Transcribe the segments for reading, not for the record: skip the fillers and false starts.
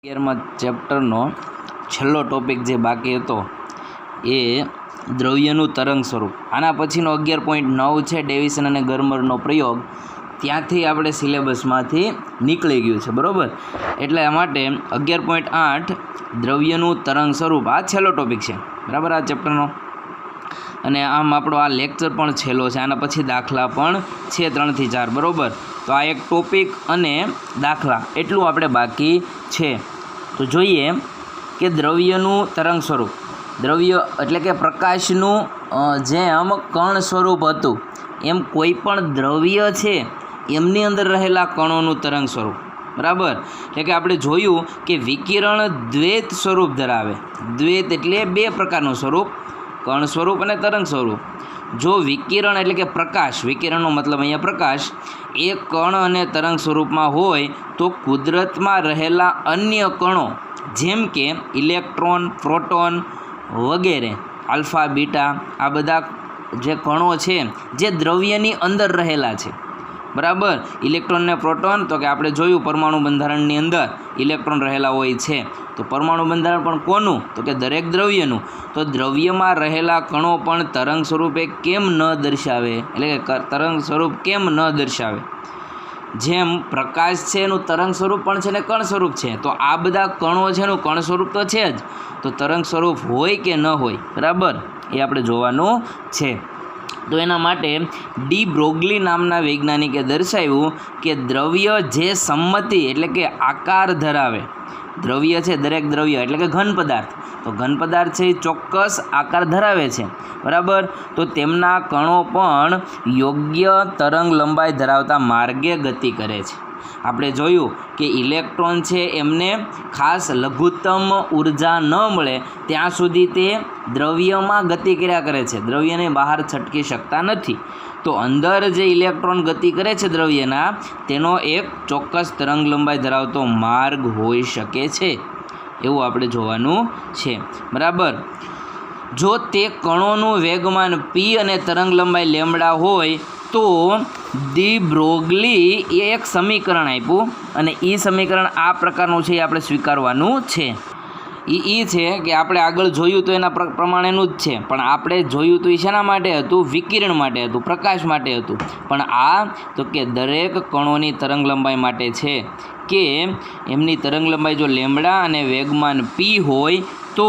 11માં ચેપ્ટરનો છેલ્લો ટોપિક જે બાકી હતો એ દ્રવ્યનું તરંગ સ્વરૂપ. આના પછીનો 11.9 છે ડેવિસન અને ગર્મરનો પ્રયોગ. ત્યાંથી આપણે સિલેબસમાંથી નીકળી ગયું છે, બરાબર. એટલે માટે 11.8 દ્રવ્યનું તરંગ સ્વરૂપ આ છેલ્લો ટોપિક છે, બરાબર, આ ચેપ્ટરનો. અને આમ આપણો આ લેક્ચર પણ છેલ્લો છે. આના પછી દાખલા પણ છે 3 થી 4, બરાબર. તો આ એક ટોપિક અને દાખલા એટલું આપણે બાકી છે. તો જોઈએ કે દ્રવ્યનું તરંગ સ્વરૂપ. દ્રવ્ય એટલે કે પ્રકાશનું જેમ કણ સ્વરૂપ હતું એમ કોઈ પણ દ્રવ્ય છે એમની અંદર રહેલા કણોનું તરંગ સ્વરૂપ, બરાબર. એટલે કે આપણે જોયું કે વિકિરણ દ્વૈત સ્વરૂપ ધરાવે. દ્વૈત એટલે બે પ્રકારનું સ્વરૂપ, કણ સ્વરૂપ અને તરંગ સ્વરૂપ. જો વિકિરણ એટલે કે પ્રકાશ, વિકિરણનો મતલબ અહીંયા પ્રકાશ, એ કણ અને તરંગ સ્વરૂપમાં હોય તો કુદરતમાં રહેલા અન્ય કણો જેમ કે ઇલેક્ટ્રોન, પ્રોટોન વગેરે, આલ્ફા, બીટા, આ બધા જે કણો છે જે દ્રવ્યની અંદર રહેલા છે, બરાબર. ઇલેક્ટ્રોન ને પ્રોટોન તો કે આપણે જોયું પરમાણુ બંધારણની અંદર ઇલેક્ટ્રોન રહેલા હોય છે. તો પરમાણુ બંધારણ પણ કોનું? તો કે દરેક દ્રવ્યનું. તો દ્રવ્યમાં રહેલા કણો પણ તરંગ સ્વરૂપે કેમ ન દર્શાવે, એટલે કે તરંગ સ્વરૂપ કેમ ન દર્શાવે? જેમ પ્રકાશ છે એનું તરંગ સ્વરૂપ પણ છે ને કણ સ્વરૂપ છે, તો આ બધા કણો છે એનું કણ સ્વરૂપ તો છે જ, તો તરંગ સ્વરૂપ હોય કે ન હોય, બરાબર, એ આપણે જોવાનું છે. તો એના માટે ડી બ્રોગલી નામના વૈજ્ઞાનિકે દર્શાવ્યું કે દ્રવ્ય જે સંમતિ એટલે કે આકાર ધરાવે, દ્રવ્ય છે દરેક દ્રવ્ય એટલે કે ઘન પદાર્થ, તો ઘન પદાર્થ છે એ ચોક્કસ આકાર ધરાવે છે, બરાબર. તો તેમના કણો પણ યોગ્ય તરંગ લંબાઈ ધરાવતા માર્ગે ગતિ કરે છે. આપણે જોયું કે ઇલેક્ટ્રોન છે એમને ખાસ લઘુત્તમ ઉર્જા ન મળે ત્યાં સુધી તે દ્રવ્યમાં ગતિ કર્યા કરે છે, દ્રવ્યને બહાર છટકી શકતા નથી. તો અંદર જે ઇલેક્ટ્રોન ગતિ કરે છે દ્રવ્યના, તેનો એક ચોક્કસ તરંગ લંબાઈ ધરાવતો માર્ગ હોઈ શકે છે, એવું આપણે જોવાનું છે, બરાબર. જો તે કણોનું વેગમાન p અને તરંગ લંબાઈ લેમ્બડા હોય તો ડી બ્રોગલી એ એક સમીકરણ આપ્યું અને એ સમીકરણ આ પ્રકારનું છે, એ આપણે સ્વીકારવાનું છે. એ છે કે આપણે આગળ જોયું તો એના પ્રમાણેનું જ છે, પણ આપણે જોયું તો એ શેના માટે હતું? વિકિરણ માટે હતું, પ્રકાશ માટે હતું. પણ આ તો કે દરેક કણોની તરંગ લંબાઈ માટે છે કે એમની તરંગ લંબાઈ જો લેમ્બડા અને વેગમાન p હોય તો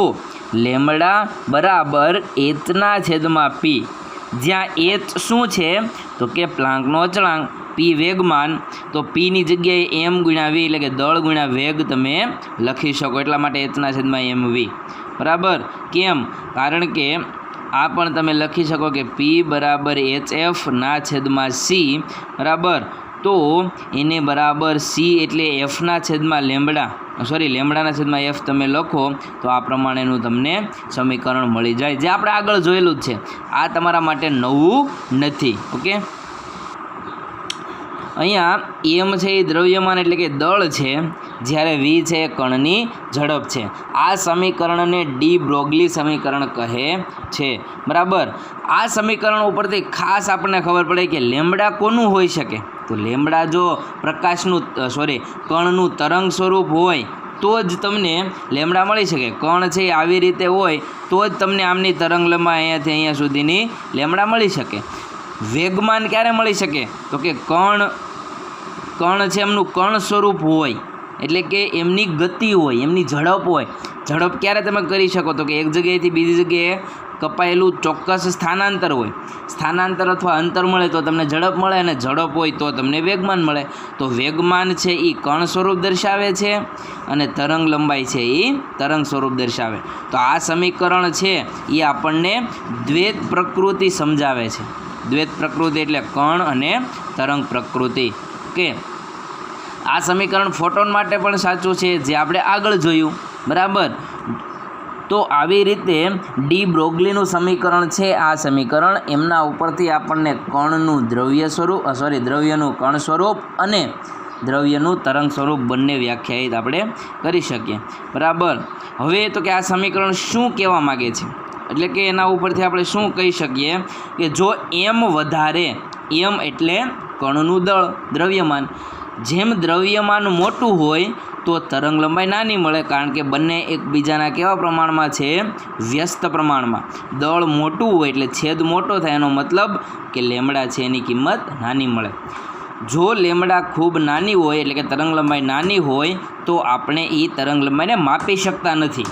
લેમ્બડા બરાબર h/p, જ્યાં h શું છે તો કે પ્લાન્કનો અચળાંક, p વેગમાન, તો pની જગ્યાએ m × v એટલે કે દળ × વેગ તમે લખી શકો, એટલા માટે h/mv, બરાબર. કેમ? કારણ કે આ પણ તમે લખી શકો કે p બરાબર hf/c, બરાબર. તો એને બરાબર c એટલે લેમ્બડાના/f તમે લખો તો આ પ્રમાણેનું તમને સમીકરણ મળી જાય, જે આપણે આગળ જોયેલું જ છે. આ તમારા માટે નવું નથી, ઓકે. અહીંયા m છે એ દ્રવ્યમાન એટલે કે દળ છે, જ્યારે v છે એ કણની ઝડપ છે. આ સમીકરણને ડી બ્રોગલી સમીકરણ કહે છે, બરાબર. આ સમીકરણ ઉપરથી ખાસ આપણને ખબર પડે કે લેમ્બડા કોનું હોઈ શકે? તો લેમ્બડા જો કણનું તરંગ સ્વરૂપ હોય તો જ તમને લેમ્બડા મળી શકે. કણ છે આવી રીતે હોય તો જ તમને આમની તરંગ લંબાઈ અહીંયાથી અહીંયા સુધીની લેમ્બડા મળી શકે. વેગમાન ક્યારે મળી શકે? તો કે કણ છે એમનું કણ સ્વરૂપ હોય, એટલે કે એમની ગતિ હોય, એમની ઝડપ હોય. ઝડપ ક્યારે તમે કરી શકો? તો કે એક જગ્યાએથી બીજી જગ્યાએ કપાયેલું ચોક્કસ સ્થાનાંતર હોય. સ્થાનાંતર અથવા અંતર મળે તો તમને ઝડપ મળે, અને ઝડપ હોય તો તમને વેગમાન મળે. તો વેગમાન છે એ કણ સ્વરૂપ દર્શાવે છે અને તરંગ લંબાઈ છે એ તરંગ સ્વરૂપ દર્શાવે. તો આ સમીકરણ છે એ આપણને દ્વૈત પ્રકૃતિ સમજાવે છે. દ્વૈત પ્રકૃતિ એટલે કણ અને તરંગ પ્રકૃતિ, ઓકે. આ સમીકરણ ફોટોન માટે પણ સાચું છે, જે આપણે આગળ જોયું, બરાબર. તો આવી રીતે ડી બ્રોગલીનું સમીકરણ છે આ સમીકરણ, એમના ઉપરથી આપણને કણનું દ્રવ્યનું કણ સ્વરૂપ અને દ્રવ્યનું તરંગ સ્વરૂપ બંને વ્યાખ્યાયિત આપણે કરી શકીએ, બરાબર. હવે તો કે આ સમીકરણ શું કહેવા માગે છે? એટલે કે એના ઉપરથી આપણે શું કહી શકીએ કે જો m વધારે, m એટલે કણનું દળ, દ્રવ્યમાન, જેમ દ્રવ્યમાન મોટું હોય તો તરંગ લંબાઈ નાની મળે, કારણ કે બંને એકબીજાના કેવા પ્રમાણમાં છે? વ્યસ્ત પ્રમાણમાં. દળ મોટું હોય એટલે છેદ મોટો થાય, એનો મતલબ કે લેમડા છે એની કિંમત નાની મળે. જો લેમડા ખૂબ નાની હોય એટલે કે તરંગ લંબાઈ નાની હોય તો આપણે એ તરંગ લંબાઈને માપી શકતા નથી.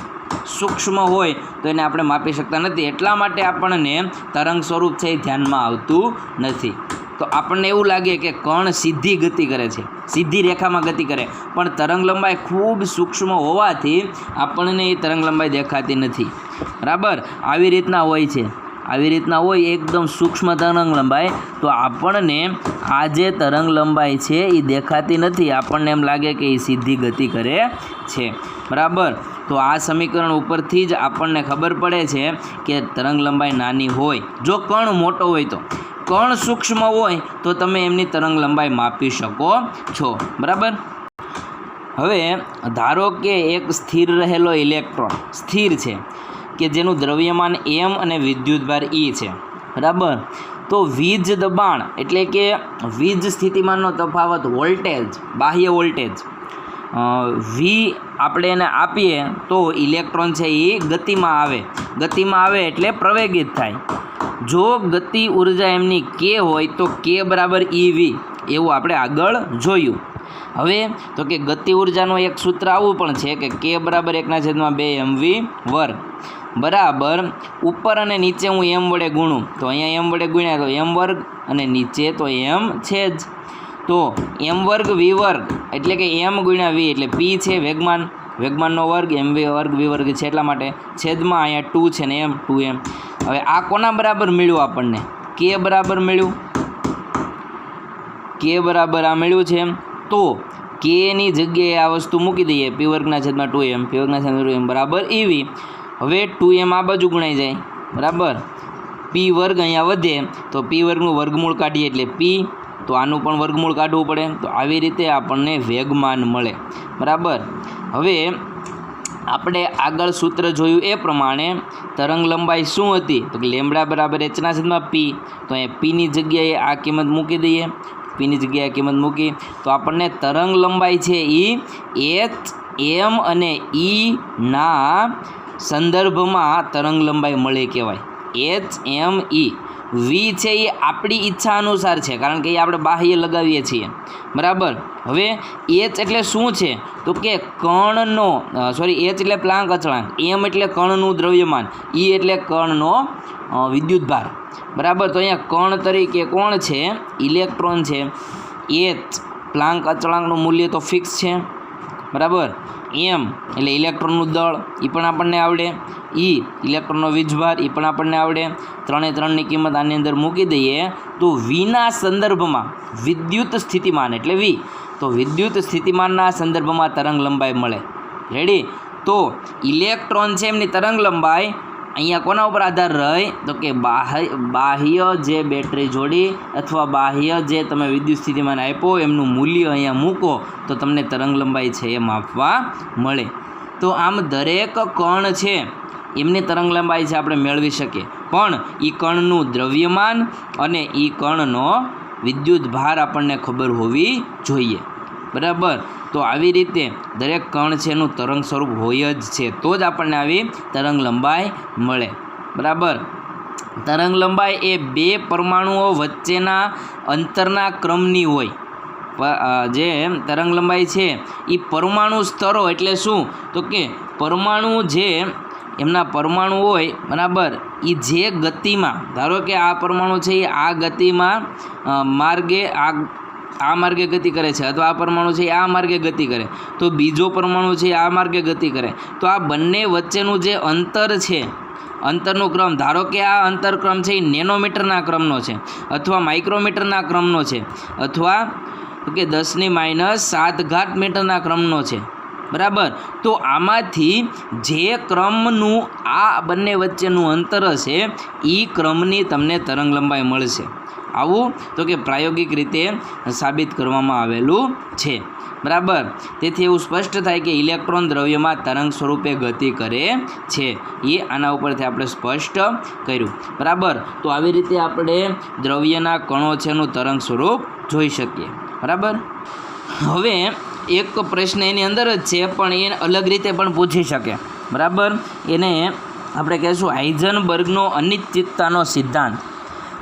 સૂક્ષ્મ હોય તો એને આપણે માપી શકતા નથી, એટલા માટે આપણને તરંગ સ્વરૂપ છે એ ધ્યાનમાં આવતું નથી. તો આપણને એવું લાગે કે કણ સીધી ગતિ કરે છે, સીધી રેખામાં ગતિ કરે, પણ તરંગ લંબાઈ ખૂબ સૂક્ષ્મ હોવાથી આપણને એ તરંગ લંબાઈ દેખાતી નથી. બરાબર, આવી રીતના હોય છે, આવી રીતના હોય એકદમ સૂક્ષ્મ તરંગ લંબાઈ, તો આપણને આ જે તરંગ લંબાઈ છે એ દેખાતી નથી, આપણને એમ લાગે કે એ સીધી ગતિ કરે છે. બરાબર, તો આ સમીકરણ ઉપરથી જ આપણને ખબર પડે છે કે તરંગ લંબાઈ નાની હોય. જો કણ મોટો હોય તો, કણ સૂક્ષ્મ હોય તો તમે એમની તરંગ લંબાઈ માપી શકો છો. બરાબર, હવે ધારો કે એક સ્થિર રહેલો ઇલેક્ટ્રોન સ્થિર છે કે જેનું દ્રવ્યમાન m અને વિદ્યુતભાર E છે. બરાબર, તો વીજ દબાણ એટલે કે વીજ સ્થિતિમાનનો તફાવત, વોલ્ટેજ, બાહ્ય વોલ્ટેજ V આપણે એને આપીએ તો ઇલેક્ટ્રોન છે એ ગતિમાં આવે. ગતિમાં આવે એટલે પ્રવેગિત થાય. જો ગતિ ઉર્જા એમની k હોય તો k બરાબર EV, એવું આપણે આગળ જોયું. હવે તો કે ગતિ ઉર્જાનું એક સૂત્ર આવું પણ છે કે k બરાબર 1/2mv². બરાબર, ઉપર અને નીચે હું m વડે ગુણું તો અહીંયા m વડે ગુણ્યા તો m² અને નીચે તો m છે જ. તો m²v² એટલે કે m ગુણ્યા v એટલે p છે વેગમાન, વેગમાનનો વર્ગ, mv²v² છે એટલા માટે, છેદમાં અહીંયા 2 છે ને m 2m. હવે આ કોના બરાબર મળ્યું? આપણને k બરાબર મળ્યું, k બરાબર આ મળ્યું છે. તો k ની જગ્યાએ આ વસ્તુ મૂકી દઈએ, p²/2m, p²/2m બરાબર EV. હવે 2m આ બાજુ ગુણાઈ જાય. બરાબર, p² અહીંયા વધે તો p² વર્ગમૂળ કાઢીએ એટલે p, તો આનું પણ વર્ગમૂળ કાઢવું પડે. તો આવી રીતે આપણને વેગમાન મળે. બરાબર, હવે આપણે આગળ સૂત્ર જોયું એ પ્રમાણે તરંગ લંબાઈ શું હતી? તો કે લેમડા બરાબર h/p. તો અહીંયા પીની જગ્યાએ આ કિંમત મૂકી દઈએ, પીની જગ્યાએ કિંમત મૂકી તો આપણને તરંગ લંબાઈ છે એ h, m અને E ના સંદર્ભમાં તરંગ લંબાઈ મળે કહેવાય. h, m, E. v છે એ આપણી ઈચ્છા અનુસાર છે, કારણ કે એ આપણે બાહ્ય લગાવીએ છીએ. બરાબર, હવે h એટલે શું છે? તો કે કણનો h એટલે પ્લાન્ક અચળાંક, m એટલે કણનું દ્રવ્યમાન, E એટલે કણનો વિદ્યુતભાર. બરાબર, તો અહીંયા કણ તરીકે કોણ છે? ઇલેક્ટ્રોન છે. h પ્લાન્ક અચળાંકનું મૂલ્ય તો ફિક્સ છે. બરાબર, m એટલે ઇલેક્ટ્રોનનું દળ, એ પણ આપણને આવડે. E ઇલેક્ટ્રોનનો વીજભાર, એ પણ આપણને આવડે. 3 એ 3ની કિંમત આની અંદર મૂકી દઈએ તો Vના સંદર્ભમાં વિદ્યુત સ્થિતિમાન એટલે V, તો વિદ્યુત સ્થિતિમાનના સંદર્ભમાં તરંગ લંબાઈ મળે. રેડી? તો ઇલેક્ટ્રોન છે એમની તરંગ લંબાઈ અહીંયા કોના ઉપર આધાર રહે? તો કે બાહ્ય જે બેટરી જોડી અથવા બાહ્ય જે તમે વિદ્યુત સ્થિતિમાન આપ્યો એમનું મૂલ્ય અહીંયા મૂકો તો તમને તરંગ લંબાઈ છે એ માપવા મળે. તો આમ દરેક કણ છે એમની તરંગ લંબાઈ છે આપણે મેળવી શકીએ, પણ એ કણનું દ્રવ્યમાન અને એ કણનો વિદ્યુત ભાર આપણને ખબર હોવી જોઈએ. બરાબર, તો આવી રીતે દરેક કણ છે એનું તરંગ સ્વરૂપ હોય જ છે, તો જ આપણને આવી તરંગ લંબાઈ મળે. બરાબર, તરંગ લંબાઈ એ બે પરમાણુઓ વચ્ચેના અંતરના ક્રમની હોય. જે તરંગ લંબાઈ છે એ પરમાણુ સ્તરો એટલે શું? તો કે પરમાણુ જે એમના પરમાણુ હોય, બરાબર, એ જે ગતિમાં, ધારો કે આ પરમાણુ છે એ આ ગતિમાં માર્ગે આ માર્ગે ગતિ કરે છે, અથવા આ પરમાણુ છે આ માર્ગે ગતિ કરે, તો બીજો પરમાણુ છે આ માર્ગે ગતિ કરે, તો આ બંને વચ્ચેનું જે અંતર છે, અંતરનું ક્રમ, ધારો કે આ અંતરક્રમ છે એ નેનોમીટરના ક્રમનો છે, અથવા માઇક્રોમીટરના ક્રમનો છે, અથવા તો કે 10⁻⁷ મીટરના ક્રમનો છે. બરાબર, તો આમાંથી જે ક્રમનું આ બંને વચ્ચેનું અંતર હશે એ ક્રમની તમને તરંગ લંબાઈ મળશે. આવું તો કે પ્રાયોગિક રીતે સાબિત કરવામાં આવેલું છે. બરાબર, તેથી એવું સ્પષ્ટ થાય કે ઇલેક્ટ્રોન દ્રવ્યમાં તરંગ સ્વરૂપે ગતિ કરે છે, એ આના ઉપરથી આપણે સ્પષ્ટ કર્યું. બરાબર, તો આવી રીતે આપણે દ્રવ્યના કણો છે એનું તરંગ સ્વરૂપ જોઈ શકીએ. બરાબર, હવે એક પ્રશ્ન એની અંદર જ છે, પણ એ અલગ રીતે પણ પૂછી શકે, બરાબર. એને આપણે કહીશું હાઇઝનબર્ગનો અનિશ્ચિતતાનો સિદ્ધાંત.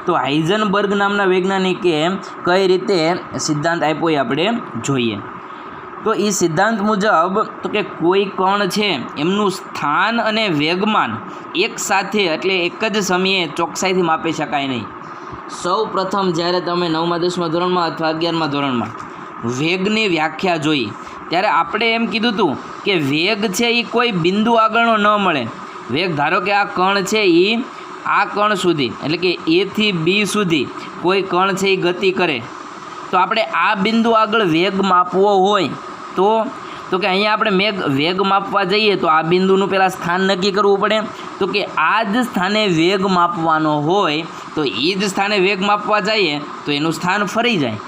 તો હાઇઝનબર્ગ નામના વૈજ્ઞાનિકે કઈ રીતે સિદ્ધાંત આપ્યો એ આપણે જોઈએ. તો એ સિદ્ધાંત મુજબ તો કે કોઈ કણ છે એમનું સ્થાન અને વેગમાન એક સાથે એટલે એક જ સમયે ચોકસાઈથી માપી શકાય નહીં. સૌ પ્રથમ જ્યારે તમે 9મા 10મા ધોરણમાં અથવા 11મા ધોરણમાં વેગની વ્યાખ્યા જોઈ ત્યારે આપણે એમ કીધું હતું કે વેગ છે એ કોઈ બિંદુ આગળનો ન મળે. વેગ ધારો કે આ કણ છે એ આ કણ સુધી એટલે કે A થી B સુધી કોઈ કણ છે એ ગતિ કરે, તો આપણે આ બિંદુ આગળ વેગ માપવો હોય તો કે અહીંયા આપણે વેગ માપવા જઈએ તો આ બિંદુનું પહેલાં સ્થાન નક્કી કરવું પડે. તો કે આ જ સ્થાને વેગ માપવાનો હોય તો એ જ સ્થાને વેગ માપવા જઈએ તો એનું સ્થાન ફરી જાય.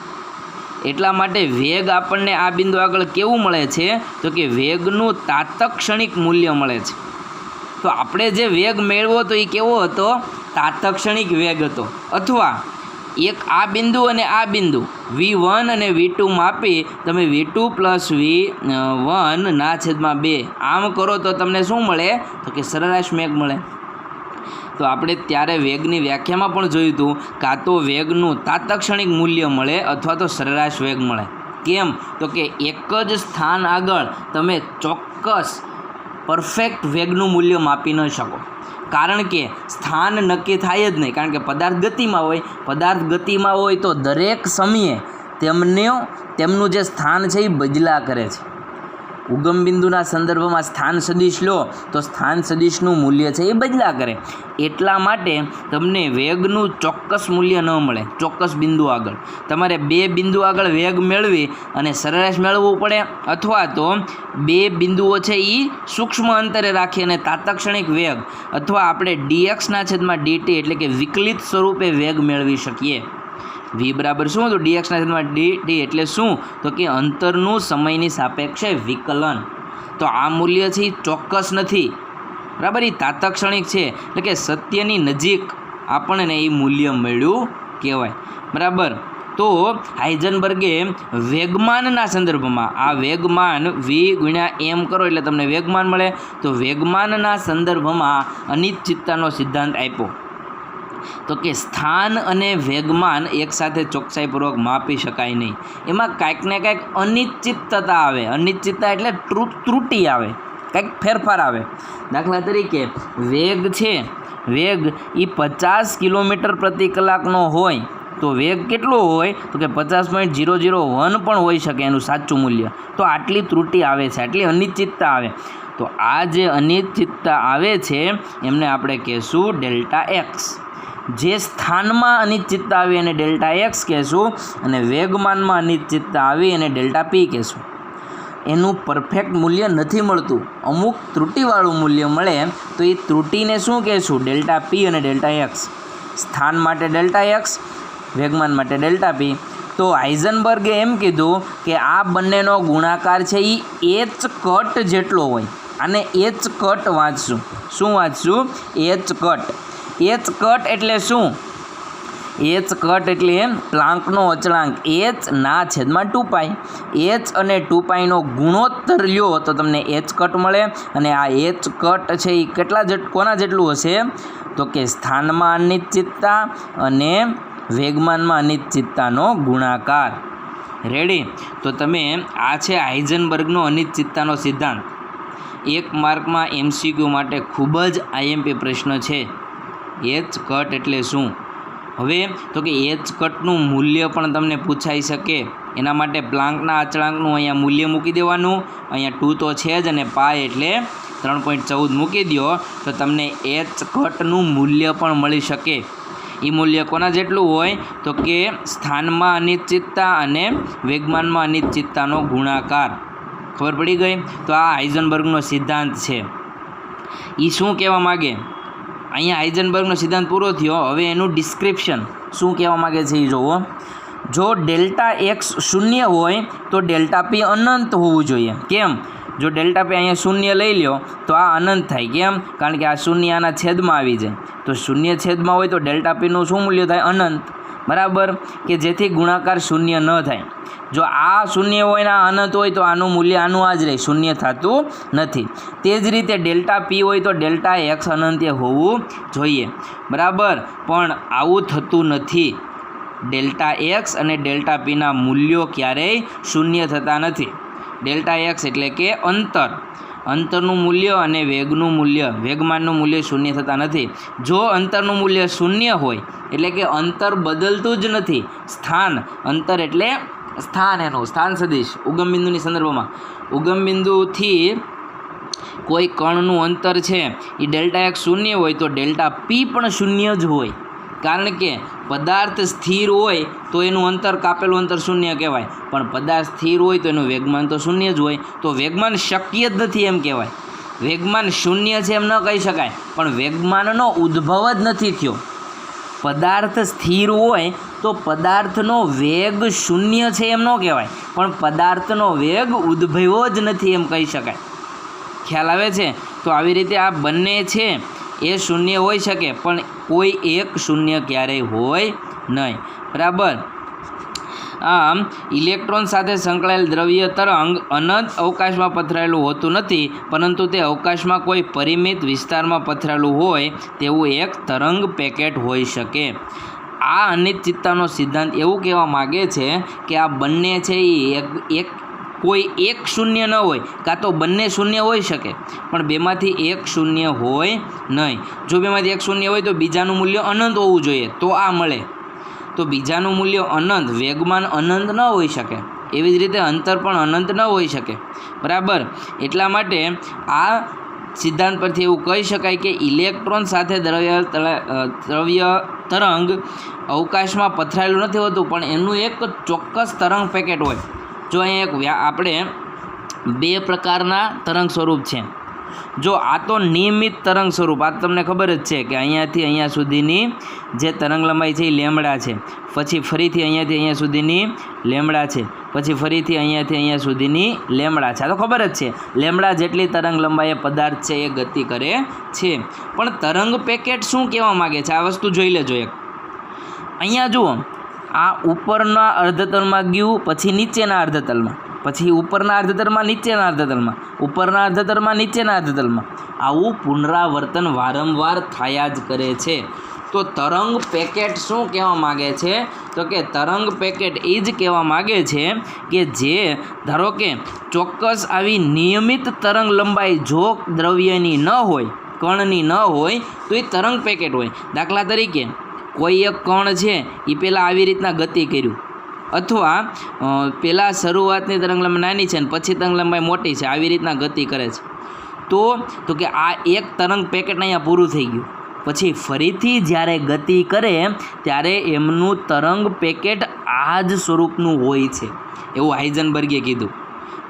એટલા માટે વેગ આપણને આ બિંદુ આગળ કેવું મળે છે તો કે વેગનું તાત્ક્ષણિક મૂલ્ય મળે છે. તો આપણે જે વેગ મેળવો તો એ કેવો હતો? તાત્ક્ષણિક વેગ હતો. અથવા એક આ બિંદુ અને આ બિંદુ V1 અને V2 માપી તમે V2 + V1 ના છેદમાં 2 આમ કરો તો તમને શું મળે તો કે સરેરાશ વેગ મળે. તો આપણે ત્યારે વેગની વ્યાખ્યામાં પણ જોયું હતું કાં તો વેગનું તાત્ક્ષણિક મૂલ્ય મળે અથવા તો સરેરાશ વેગ મળે. કેમ? તો કે એક જ સ્થાન આગળ તમે ચોક્કસ પરફેક્ટ વેગનું મૂલ્ય માપી ન શકો, કારણ કે સ્થાન નક્કી થાય જ નહીં. કારણ કે પદાર્થ ગતિમાં હોય તો દરેક સમયે તેમનું જે સ્થાન છે એ બદલા કરે છે. ઉગમ બિંદુના સંદર્ભમાં સ્થાન સદિશ લો તો સ્થાન સદિશનું મૂલ્ય છે એ બદલા કરે. એટલા માટે તમને વેગનું ચોક્કસ મૂલ્ય ન મળે. ચોક્કસ બિંદુ આગળ તમારે 2 બિંદુ આગળ વેગ મેળવી અને સરેરાશ મેળવવું પડે, અથવા તો 2 બિંદુઓ છે એ સૂક્ષ્મ અંતરે રાખી અને તાત્ક્ષણિક વેગ અથવા આપણે dx/dt એટલે કે વિકલિત સ્વરૂપે વેગ મેળવી શકીએ. v બરાબર શું હતું? dx/dt એટલે શું તો કે અંતરનું સમયની સાપેક્ષે વિકલન. તો આ મૂલ્ય છે એ ચોક્કસ નથી, બરાબર, એ તાત્ક્ષણિક છે. એટલે કે સત્યની નજીક આપણને એ મૂલ્ય મળ્યું કહેવાય, બરાબર. તો હાઇઝનબર્ગે વેગમાનના સંદર્ભમાં આ વેગમાન v × m કરો એટલે તમને વેગમાન મળે. તો વેગમાનના સંદર્ભમાં અનિશ્ચિતતાનો સિદ્ધાંત આપ્યો. તો કે સ્થાન અને વેગમાન એકસાથે ચોકસાઈપૂર્વક માપી શકાય નહીં. એમાં કાંઈક ને કાંઈક અનિશ્ચિતતા આવે. અનિશ્ચિતતા એટલે ત્રુટિ આવે, કંઈક ફેરફાર આવે. દાખલા તરીકે વેગ છે, વેગ એ 50 કિલોમીટર પ્રતિ કલાકનો હોય તો વેગ કેટલો હોય તો કે 50.001 પણ હોઈ શકે એનું સાચું મૂલ્ય. તો આટલી ત્રુટિ આવે છે, આટલી અનિશ્ચિતતા આવે. તો આ જે અનિશ્ચિતતા આવે છે એમને આપણે કહેશું Δx. જે સ્થાનમાં અનિશ્ચિતતા આવી અને Δx કહેશું, અને વેગમાનમાં અનિશ્ચિતતા આવી અને Δp કહેશું. એનું પરફેક્ટ મૂલ્ય નથી મળતું, અમુક ત્રુટિવાળું મૂલ્ય મળે તો એ ત્રુટિને શું કહેશું? Δp અને Δx. સ્થાન માટે Δx, વેગમાન માટે Δp. તો હાઇઝનબર્ગે એમ કીધું કે આ બંનેનો ગુણાકાર છે એ h કટ જેટલો હોય. આને h કટ વાંચશું. શું વાંચશું? h cut. h કટ એટલે શું? h કટ એટલે પ્લાન્કનો અચળાંક h/2π. h અને 2π નો ગુણોત્તર લ્યો તો તમને h કટ મળે. અને આ h કટ છે એ કોના જેટલું હશે? તો કે સ્થાનમાં અનિશ્ચિતતા અને વેગમાનમાં અનિશ્ચિતતાનો ગુણાકાર. રેડી? તો તમે આ છે હાઇઝનબર્ગનો અનિશ્ચિતતાનો સિદ્ધાંત. 1 માર્કમાં MCQ માટે ખૂબ જ IMP પ્રશ્ન છે. h કટ એટલે શું? હવે તો કે h કટનું મૂલ્ય પણ તમને પૂછાઈ શકે. એના માટે પ્લાન્કના અચળાંકનું અહીંયા મૂલ્ય મૂકી દેવાનું. અહીંયા 2 તો છે જ અને પાય એટલે 3.14 મૂકી દો તો તમને h કટનું મૂલ્ય પણ મળી શકે. એ મૂલ્ય કોના જેટલું હોય તો કે સ્થાનમાં અનિશ્ચિતતા અને વેગમાનમાં અનિશ્ચિતતાનો ગુણાકાર. ખબર પડી ગઈ? તો આ હાઇઝનબર્ગનો સિદ્ધાંત છે. એ શું કહેવા માગે? અહીંયા હાઇઝનબર્ગનો સિદ્ધાંત પૂરો થયો. હવે એનું ડિસ્ક્રિપ્શન શું કહેવા માગે છે એ જુઓ. જો Δx શૂન્ય હોય તો Δp અનંત હોવું જોઈએ. કેમ? જો Δp અહીંયા શૂન્ય લઈ લો તો આ અનંત થાય. કેમ? કારણ કે આ શૂન્ય આના છેદમાં આવી જાય. તો શૂન્ય છેદમાં હોય તો Δpનું શું મૂલ્ય થાય? અનંત. બરાબર, કે જેથી ગુણાકાર શૂન્ય ન થાય. જો આ શૂન્ય હોય ને આ અનંત હોય તો આનું મૂલ્ય આનું આ જ રહે, શૂન્ય થતું નથી. તે જ રીતે ડેલ્ટા પી હોય તો ડેલ્ટા એક્સ અનંત્ય હોવું જોઈએ. બરાબર, પણ આવું થતું નથી. ડેલ્ટા એક્સ અને ડેલ્ટા પીના મૂલ્યો ક્યારેય શૂન્ય થતા નથી. ડેલ્ટા એક્સ એટલે કે અંતરનું મૂલ્ય અને વેગનું મૂલ્ય, વેગમાનનું મૂલ્ય શૂન્ય થતા નથી. જો અંતરનું મૂલ્ય શૂન્ય હોય એટલે કે અંતર બદલતું જ નથી. અંતર એટલે સ્થાન, એનું સ્થાન સદિશ ઉગમબિંદુની સંદર્ભમાં ઉગમબિંદુથી કોઈ કણનું અંતર છે એ ડેલ્ટા એક્સ શૂન્ય હોય તો ડેલ્ટા પી પણ શૂન્ય જ હોય. કારણ કે પદાર્થ સ્થિર હોય તો એનું અંતર, કાપેલું અંતર શૂન્ય કહેવાય, પણ પદાર્થ સ્થિર હોય તો એનું વેગમાન તો શૂન્ય જ હોય. તો વેગમાન શક્ય જ નથી એમ કહેવાય. વેગમાન શૂન્ય છે એમ ન કહી શકાય, પણ વેગમાનનો ઉદ્ભવ જ નથી થયો. પદાર્થ સ્થિર હોય તો પદાર્થનો વેગ શૂન્ય છે એમ ન કહેવાય, પણ પદાર્થનો વેગ ઉદ્ભવ્યો જ નથી એમ કહી શકાય. ખ્યાલ આવે છે? તો આવી રીતે આ બંને છે એ શૂન્ય હોઈ શકે, પણ કોઈ એક શૂન્ય ક્યારેય હોય નહીં. બરાબર. આમ ઇલેક્ટ્રોન સાથે સંકળાયેલ દ્રવ્ય તરંગ અનંત અવકાશમાં પથરાયેલું હોતું નથી, પરંતુ તે અવકાશમાં કોઈ પરિમિત વિસ્તારમાં પથરાયેલું હોય તેવું એક તરંગ પેકેટ હોઈ શકે. આ અનિશ્ચિતતાનો સિદ્ધાંત એવું કહેવા માગે છે કે આ બંને છે એ કોઈ એક શૂન્ય ન હોય, કાં તો બંને શૂન્ય હોઈ શકે, પણ બેમાંથી એક શૂન્ય હોય નહીં. જો બેમાંથી એક શૂન્ય હોય તો બીજાનું મૂલ્ય અનંત હોવું જોઈએ તો આ મળે. તો બીજાનું મૂલ્ય અનંત, વેગમાન અનંત ન હોઈ શકે. એવી જ રીતે અંતર પણ અનંત ન હોઈ શકે. બરાબર. એટલા માટે આ સિદ્ધાંત પરથી એવું કહી શકાય કે ઇલેક્ટ્રોન સાથે દ્રવ્ય તરંગ અવકાશમાં પથરાયેલું નથી હોતું, પણ એનું એક ચોક્કસ તરંગ પેકેટ હોય. જો અહીંયા આપણે બે પ્રકારના તરંગ સ્વરૂપ છે. જો આ તો નિયમિત તરંગ સ્વરૂપ, આ તમને ખબર જ છે કે અહીંયાથી અહીંયા સુધીની જે તરંગ લંબાઈ છે એ લેમડા છે, પછી ફરીથી અહીંયાથી અહીંયા સુધીની લેમડા છે, પછી ફરીથી અહીંયાથી અહીંયા સુધીની લેમડા છે. આ તો ખબર જ છે, લેમડા જેટલી તરંગ લંબાઈ પદાર્થ છે એ ગતિ કરે છે. પણ તરંગ પેકેટ શું કહેવા માગે છે આ વસ્તુ જોઈ લેજો. એક અહીંયા જુઓ, આ ઉપરના અર્ધતલમાં ગયું, પછી નીચેના અર્ધતલમાં, પછી ઉપરના અર્ધતલમાં, નીચેના અર્ધતલમાં, ઉપરના અર્ધતલમાં, નીચેના અર્ધતલમાં, આવું પુનરાવર્તન વારંવાર થયા જ કરે છે. તો તરંગ પેકેટ શું કહેવા માગે છે? તો કે તરંગ પેકેટ એ જ કહેવા માગે છે કે જે ધારો કે ચોક્કસ આવી નિયમિત તરંગ લંબાઈ જો દ્રવ્યની ન હોય, કણની ન હોય, તો એ તરંગ પેકેટ હોય. દાખલા તરીકે કોઈ એક કણ છે એ પહેલાં આવી રીતના ગતિ કર્યું, અથવા પહેલાં શરૂઆતની તરંગ લંબાઈ નાની છે અને પછી તરંગ લંબાઈ મોટી છે, આવી રીતના ગતિ કરે છે. તો કે આ એક તરંગ પેકેટ અહીંયા પૂરું થઈ ગયું. પછી ફરીથી જ્યારે ગતિ કરે ત્યારે એમનું તરંગ પેકેટ આ જ સ્વરૂપનું હોય છે, એવું હાઇઝનબર્ગે કીધું.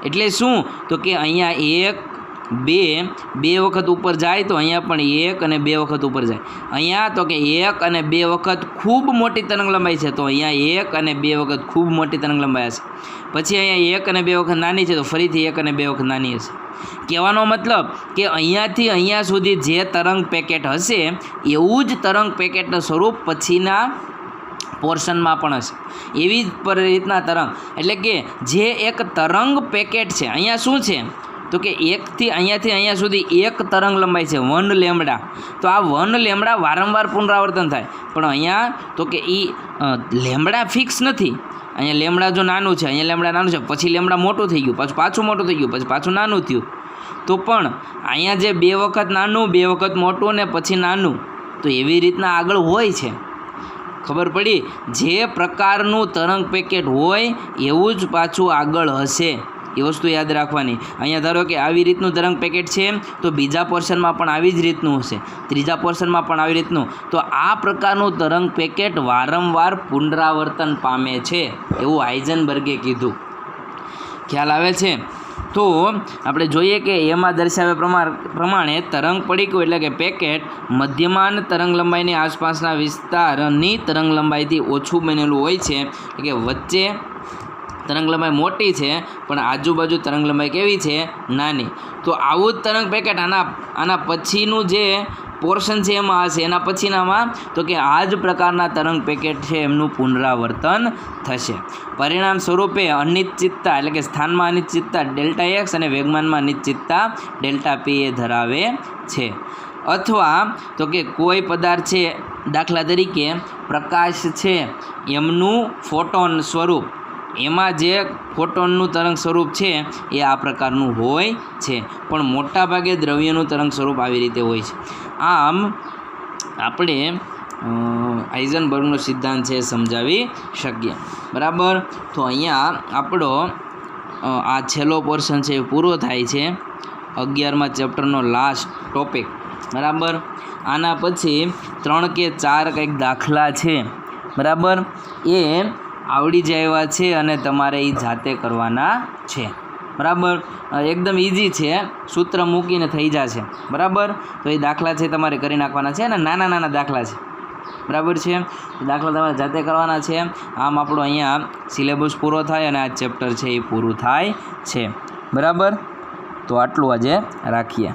એટલે શું? તો કે અહીંયા બે વખત ઉપર જાય તો અહીંયા પણ એક અને બે વખત ઉપર જાય. અહીંયા તો કે એક અને બે વખત ખૂબ મોટી તરંગ લંબાઈ છે, તો અહીંયા એક અને બે વખત ખૂબ મોટી તરંગ લંબાઈ હશે. પછી અહીંયા એક અને બે વખત નાની છે તો ફરીથી એક અને બે વખત નાની હશે. કહેવાનો મતલબ કે અહીંયાથી અહીંયા સુધી જે તરંગ પેકેટ હશે એવું જ તરંગ પેકેટનું સ્વરૂપ પછીના પોર્શનમાં પણ હશે. એવી જ રીતના તરંગ, એટલે કે જે એક તરંગ પેકેટ છે, અહીંયા શું છે? તો કે એકથી અહીંયા સુધી એક તરંગ લંબાઈ છે 1 લેમ્બડા. તો આ 1 લેમ્બડા વારંવાર પુનરાવર્તન થાય, પણ અહીંયા તો કે એ લેમ્બડા ફિક્સ નથી. અહીંયા લેમ્બડા જો નાનું છે, અહીંયા લેમ્બડા નાનું છે, પછી લેમ્બડા મોટું થઈ ગયું, પછી પાછું મોટું થઈ ગયું, પછી પાછું નાનું થયું. તો પણ અહીંયા જે બે વખત નાનું, બે વખત મોટું ને પછી નાનું, તો એવી રીતના આગળ હોય છે. ખબર પડી? જે પ્રકારનું તરંગ પેકેટ હોય એવું જ પાછું આગળ હશે. એ વસ્તુ યાદ રાખવાની. અહીંયા ધારો કે આવી રીતનું તરંગ પેકેટ છે તો બીજા પોર્શનમાં પણ આવી જ રીતનું હશે, ત્રીજા પોર્શનમાં પણ આવી રીતનું. તો આ પ્રકારનું તરંગ પેકેટ વારંવાર પુનરાવર્તન પામે છે, એવું હાઇઝનબર્ગે કીધું. ખ્યાલ આવે છે? તો આપણે જોઈએ કે એમાં દર્શાવ્યા પ્રમાણે તરંગ પડીકું એટલે કે પેકેટ મધ્યમાન તરંગ લંબાઈની આસપાસના વિસ્તારની તરંગ લંબાઈથી ઓછું બનેલું હોય છે. એટલે કે વચ્ચે તરંગ લંબાઈ મોટી છે પણ આજુબાજુ તરંગ લંબાઈ કેવી છે? નાની. તો આવું જ તરંગ પેકેટ આના પછીનું જે પોર્શન છે એમાં હશે, એના પછીનામાં તો કે આ જ પ્રકારના તરંગ પેકેટ છે એમનું પુનરાવર્તન થશે. પરિણામ સ્વરૂપે અનિશ્ચિતતા એટલે કે સ્થાનમાં અનિશ્ચિતતા ડેલ્ટા એક્સ અને વેગમાનમાં અનિશ્ચિતતા ડેલ્ટા પી એ ધરાવે છે. અથવા તો કે કોઈ પદાર્થ છે, દાખલા તરીકે પ્રકાશ છે એમનું ફોટોન સ્વરૂપ, એમાં જે ફોટોનનું તરંગ સ્વરૂપ છે એ આ પ્રકારનું હોય છે, પણ મોટાભાગે દ્રવ્યનું તરંગ સ્વરૂપ આવી રીતે હોય છે. આમ આપણે હાઇઝનબર્ગનો સિદ્ધાંત છે સમજાવી શકીએ. બરાબર. તો અહીંયા આપણો આ છેલ્લો પોર્શન છે એ પૂરો થાય છે 11મા ચેપ્ટરનો લાસ્ટ ટોપિક. બરાબર. આના પછી 3 કે 4 કંઈક દાખલા છે, બરાબર, એ આવડી જાય છે અને તમારે એ જાતે કરવાના છે. બરાબર. એકદમ ઇઝી છે, સૂત્ર મૂકીને થઈ જશે. બરાબર. તો એ દાખલા છે તમારે કરી નાખવાના છે અને નાના નાના દાખલા છે. બરાબર છે. દાખલા તમારે જાતે કરવાના છે. આમ આપણો અહીંયા સિલેબસ પૂરો થાય અને આ ચેપ્ટર છે એ પૂરું થાય છે. બરાબર. તો આટલું આજે રાખીએ.